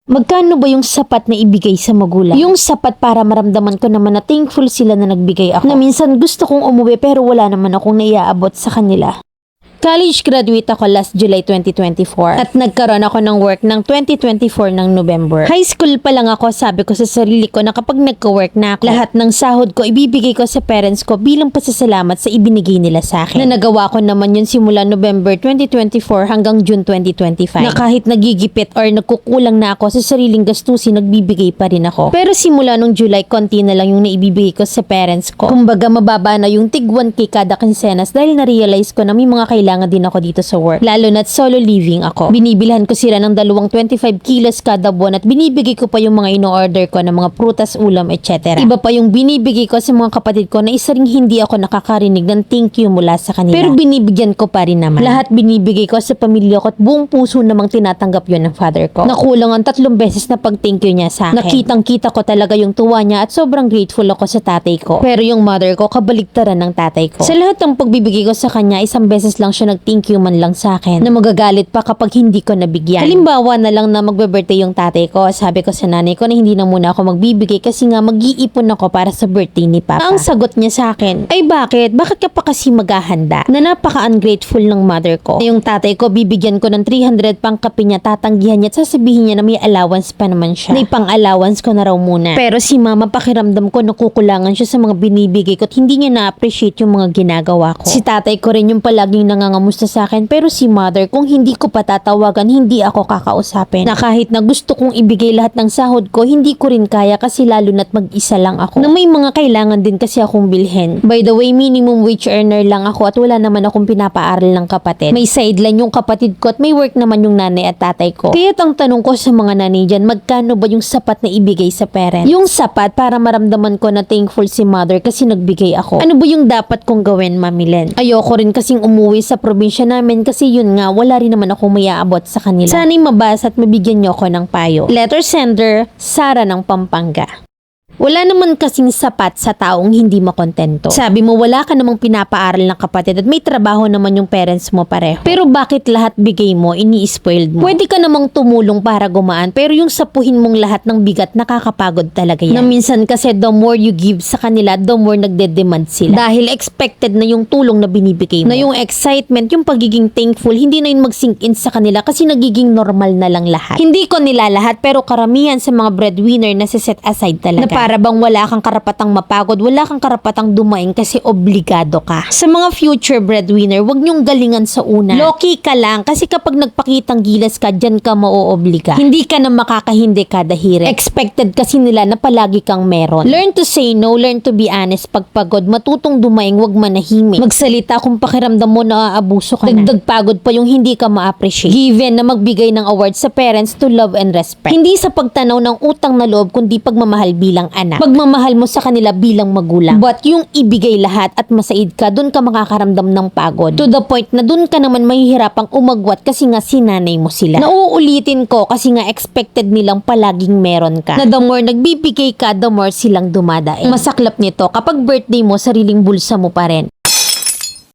Magkano ba yung sapat na ibigay sa magulang? Yung sapat para maramdaman ko naman na thankful sila na nagbigay ako. Na minsan gusto kong umuwi pero wala naman akong naiaabot sa kanila. College graduate ako last July 2024 at nagkaroon ako ng work ng 2024 ng November. High school pa lang ako, sabi ko sa sarili ko na kapag nagka-work na ako, lahat ng sahod ko ibibigay ko sa parents ko bilang pasasalamat sa ibinigay nila sa akin. Na nagawa ko naman yun simula November 2024 hanggang June 2025. Na kahit nagigipit or nagkukulang na ako sa sariling gastusin, nagbibigay pa rin ako. Pero simula nung July, konti na lang yung naibibigay ko sa parents ko. Kumbaga mababa na yung tig 1K kada kinsenas dahil na-realize ko na may mga kailangan din ako dito sa work. Lalo na't solo living ako. Binibilhan ko sila ng 25 kilos kada buwan at binibigay ko pa yung mga ino-order ko ng mga prutas, ulam, etc. Iba pa yung binibigay ko sa mga kapatid ko na isa ring hindi ako nakakarinig ng thank you mula sa kanila. Pero binibigyan ko pa rin naman. Lahat binibigay ko sa pamilya ko at buong puso namang tinatanggap yun ng father ko. Nakulang ang 3 beses na pag-thank you niya sa akin. Nakitang-kita ko talaga yung tuwa niya at sobrang grateful ako sa tatay ko. Pero yung mother ko, kabaligtaran ng tatay ko. Sa lahat ng pagbibigay ko sa kanya, 1 beses lang siya nag-thank you man lang sa akin na magagalit pa kapag hindi ko nabigyan. Halimbawa na lang na magbe-birthday yung tatay ko, sabi ko sa nanay ko na hindi na muna ako magbibigay kasi nga mag-iipon ako para sa birthday ni Papa. Ang sagot niya sa akin, ay bakit? Bakit ka pa kasi maghahanda? Na napaka-ungrateful ng mother ko. Yung tatay ko, bibigyan ko ng 300 pang kape niya, tatanggihan niya at sasabihin niya na may allowance pa naman siya. Na ipang-allowance ko na raw muna. Pero si mama, pakiramdam ko nakukulangan siya sa mga binibigay ko at hindi niya na-appreciate yung mga ginagawa ko. Si tatay ko rin yung palaging nangangamusta sa akin, pero si mother, kung hindi ko patatawagan, hindi ako kakausapin. Na kahit na gusto kong ibigay lahat ng sahod ko, hindi ko rin kaya kasi lalo na't mag-isa lang ako. Na may mga kailangan din kasi akong bilhin. By the way, minimum wage earner lang ako at wala naman akong pinapaaral ng kapatid. May sideline yung kapatid ko at may work naman yung nanay at tatay ko. Kaya't ang tanong ko sa mga nanay dyan, magkano ba yung sapat na ibigay sa parent? Yung sapat para maramdaman ko na thankful si mother kasi nagbigay ako. Ano ba yung dapat kong gawin, Mami Len? Ayoko rin kasing umuwi sa probinsya namin kasi yun nga, wala rin naman akong mayaabot sa kanila. Sana'y mabasa at mabigyan niyo ako ng payo. Letter sender, Sara ng Pampanga. Wala naman kasing sapat sa taong hindi makontento. Sabi mo wala ka namang pinapaaral ng kapatid at may trabaho naman yung parents mo pareho. Pero bakit lahat bigay mo, ini-spoiled mo? Pwede ka namang tumulong para gumaan pero yung sapuhin mong lahat ng bigat nakakapagod talaga yan. Na minsan kasi the more you give sa kanila, the more nagde-demand sila. Dahil expected na yung tulong na binibigay mo. Na yung excitement, yung pagiging thankful, hindi na yun mag-sink in sa kanila kasi nagiging normal na lang lahat. Hindi ko nila lahat pero karamihan sa mga breadwinner na set aside talaga. Para bang wala kang karapatang mapagod, wala kang karapatang dumaing kasi obligado ka. Sa mga future breadwinner, wag niyong galingan sa una. Loki ka lang kasi kapag nagpakitang gilas ka, dyan ka maoobliga. Hindi ka na makakahindi kada hirit. Expected kasi nila na palagi kang meron. Learn to say no, learn to be honest. Pagpagod, matutong dumaing, wag manahimik. Magsalita kung pakiramdam mo na aabuso ka na. Dagdag pagod pa yung hindi ka ma-appreciate. Given na magbigay ng award sa parents to love and respect. Hindi sa pagtanaw ng utang na loob, kundi pagmamahal bilang anak. Pagmamahal mo sa kanila bilang magulang. But yung ibigay lahat at masaid ka, dun ka makakaramdam ng pagod. To the point na dun ka naman mahihirapang umagwat kasi nga sinanay mo sila. Nauulitin ko kasi nga expected nilang palaging meron ka. Na the more nagbibigay ka, the more silang dumadaing. Masaklap nito, kapag birthday mo, sariling bulsa mo pa rin.